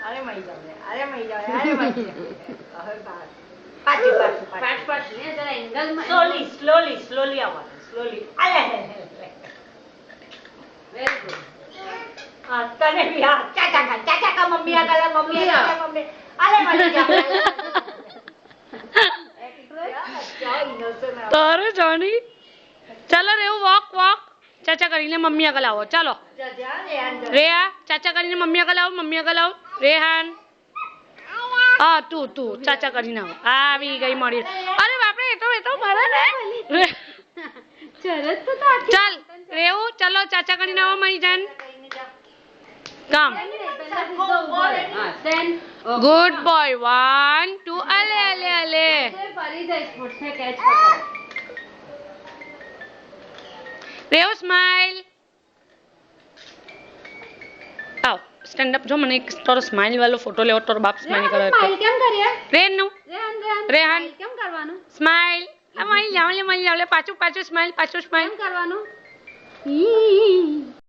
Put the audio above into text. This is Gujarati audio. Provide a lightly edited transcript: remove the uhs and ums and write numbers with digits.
અરે મળી જાવ અરે મળી જાવ અરે મળી જાવ હવે પાછું ને જરા એંગલમાં સ્લોલી આવવાનું સ્લોલી અલે વેરી ગુડ હા તને બી હા ચાચા કા મમ્મી આ કલા મમ્મી અરે મળી જાવ તારે જાની ચલો રેવું વોક ચાચા કરીને મમ્મી આગળ આવો ચાલો રેયા ચાચા કરીને મમ્મી આગળ આવો રેહાન હા તું ચાચા કરીને આવો આવી ગઈ મળી અરે બાપરે એ તો મારા ને ચાલ રેવું ચલો ચાચા કરીને આવો મઈ જાન કામ ગુડ બોય 1 2 અલે રેવ સ્માઈલ आओ स्टैंड अप जो मैंने एक तोरो स्माइल वालो फोटो लेओ तोरो बाप स्माइल करे સ્માઈલ કેમ કરીએ रेहान કેમ કરવાનું स्माइल आ मई जावले पाछू स्माइल કેમ કરવાનું